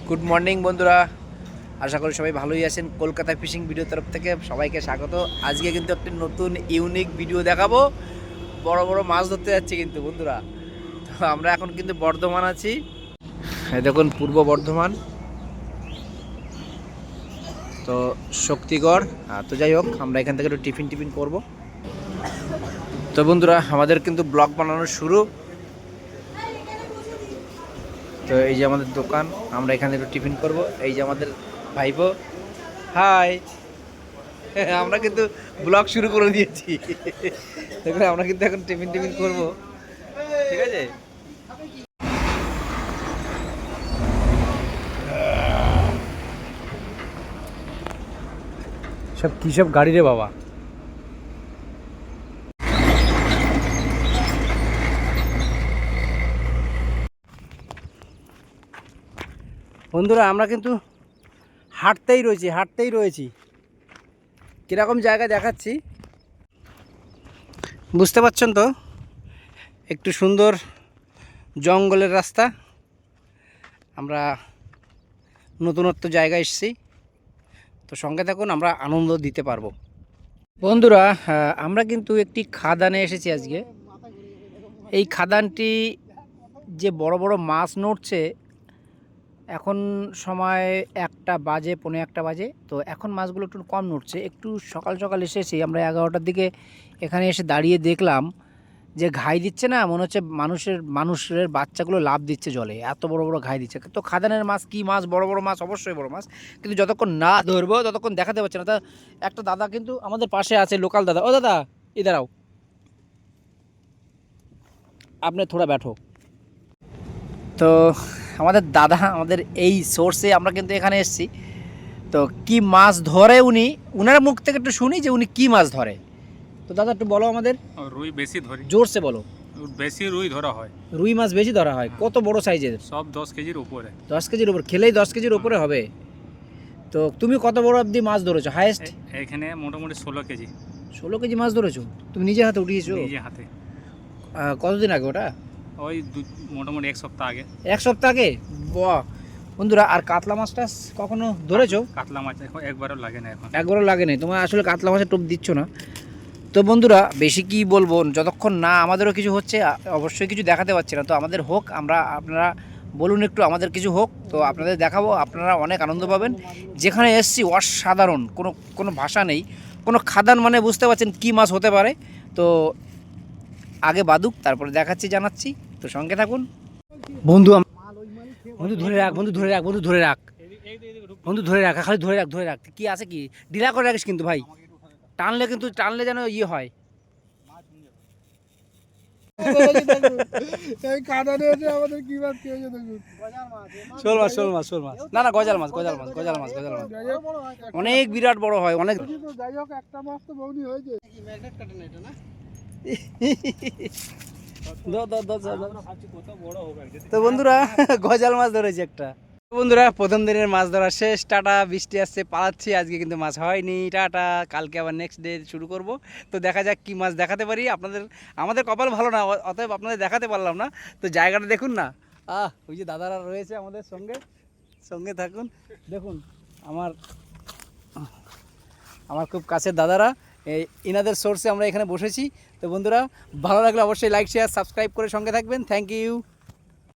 Good morning বন্ধুরা, আশা করি সবাই ভালোই আছেন। কলকাতা ফিশিং ভিডিও তরফ থেকে সবাইকে স্বাগত। আজকে কিন্তু একটি নতুন ইউনিক ভিডিও দেখাবো। বড় বড় মাছ ধরতে যাচ্ছি কিন্তু বন্ধুরা। তো আমরা এখন কিন্তু বর্ধমান আছি, এই দেখুন পূর্ব বর্ধমান, তো শক্তিগড়। তো যাই হোক, আমরা এখান থেকে একটু টিফিন করব। তো বন্ধুরা, আমাদের কিন্তু ব্লগ বানানো শুরু। তো এই যে আমাদের দোকান, আমরা এখানে একটু টিফিন করব। এই যে আমাদের ভাইপো, হাই। আমরা কিন্তু ব্লগ শুরু করে দিয়েছি। দেখুন, আমরা কিন্তু এখন টিফিন করব, ঠিক আছে। সব কি সব গাড়ি রে বাবা। বন্ধুরা, আমরা কিন্তু হাঁটতেই রয়েছি। কীরকম জায়গা দেখাচ্ছি বুঝতে পারছেন তো। একটু সুন্দর জঙ্গলের রাস্তা, আমরা নতুনত্ব জায়গায় এসেছি। তো সঙ্গে থাকুন, আমরা আনন্দ দিতে পারবো। বন্ধুরা, আমরা কিন্তু একটি খাদানে এসেছি আজকে। এই খাদানটি যে বড় বড় মাছ নড়ছে, এখন সময় 1টা বাজে, 1:45 বাজে। তো এখন মাছগুলো একটু কম নড়ছে। একটু সকাল সকাল এসেছি আমরা, 11টার দিকে এখানে এসে দাঁড়িয়ে দেখলাম যে ঘাই দিচ্ছে না, মনে হচ্ছে মানুষের বাচ্চাগুলো লাফ দিচ্ছে জলে, এত বড় বড় ঘাই দিচ্ছে। তো খাদানের মাছ কি মাছ, বড় বড় মাছ, অবশ্যই বড় মাছ, কিন্তু যতক্ষণ না ধরবো ততক্ষণ দেখাতে পারছে না। তা একটা দাদা কিন্তু আমাদের পাশে আছে, লোকাল দাদা। ও দাদা, ইধারাও, আপনি থোড়া ব্যাঠো। তো আমাদের দাদা, আমাদের এই সোর্সে আমরা কিন্তু এখানে এসেছি। তো কি মাছ ধরে উনার মুখ থেকে একটু শুনি যে উনি কি মাছ ধরে। তো দাদা একটু বলো আমাদের। রুই বেশি ধরি, জোরসে বলো। বেশি রুই ধরা হয়। রুই মাছ বেশি ধরা হয়? কত বড় সাইজের? সব 10 কেজির উপরে। 10 কেজির উপর? খেলেই 10 কেজির উপরে হবে। তো তুমি কত বড় অবধি মাছ ধরেছো হাইয়েস্ট? এখানে মোটামুটি 16 কেজি। 16 কেজি মাছ ধরেছো তুমি নিজে হাতে উঠিয়েছো? নিজে হাতে। কতদিন আগে ওটা? ওই মোটামুটি 1 সপ্তাহ আগে। 1 সপ্তাহ আগে? বাহ বন্ধুরা, আর কাতলা মাছটা কখনো ধরেছো? কাতলা মাছ এখন একবারও লাগে না, এখন একবারও লাগে নাই তোমার? আসলে কাতলা মাছের টোপ দিচ্ছ না। তো বন্ধুরা, বেশি কি বলবো, যতক্ষণ না আমাদেরও কিছু হচ্ছে, অবশ্যই কিছু দেখাতে পারছি না। তো আমাদের হোক, আপনারা বলুন একটু আমাদের কিছু হোক, তো আপনাদের দেখাবো, আপনারা অনেক আনন্দ পাবেন। যেখানে এসছি অসাধারণ, কোনো ভাষা নেই। কোনো খাদান মানে বুঝতে পারছেন কি মাছ হতে পারে। তো আগে বাদুক, তারপরে দেখাচ্ছি, জানাচ্ছি। তো সঙ্গে থাকুন বন্ধু। বন্ধু ধরে রাখ, খালি ধরে রাখ। কি আছে কি, ঢিলা করে রাখিস কিন্তু ভাই, টানলে যেন ইয়ে হয়। শোল মাছ। না, গজাল মাছ। অনেক বিরাট বড় হয়, অনেক। তো বন্ধুরা, গজাল মাছ ধরেছি একটা। বন্ধুরা, প্রথম দিনের মাছ ধরা শেষ, টাটা। বৃষ্টি আসছে, পালাচ্ছি। আজকে কিন্তু মাছ হয়নি, টাটা। কালকে আবার নেক্সট ডে শুরু করব। তো দেখা যাক কি মাছ দেখাতে পারি আমাদের কপাল ভালো না, অতএব আপনাদের দেখাতে পারলাম না। তো জায়গাটা দেখুন না, ওই যে দাদারা রয়েছে আমাদের সঙ্গে থাকুন। দেখুন আমার খুব কাছের দাদারা, ইনাদের সোর্সে আমরা এখানে বসেছি। তো বন্ধুরা, ভালো লাগলে অবশ্যই লাইক, শেয়ার, সাবস্ক্রাইব করে সঙ্গে থাকবেন। Thank you.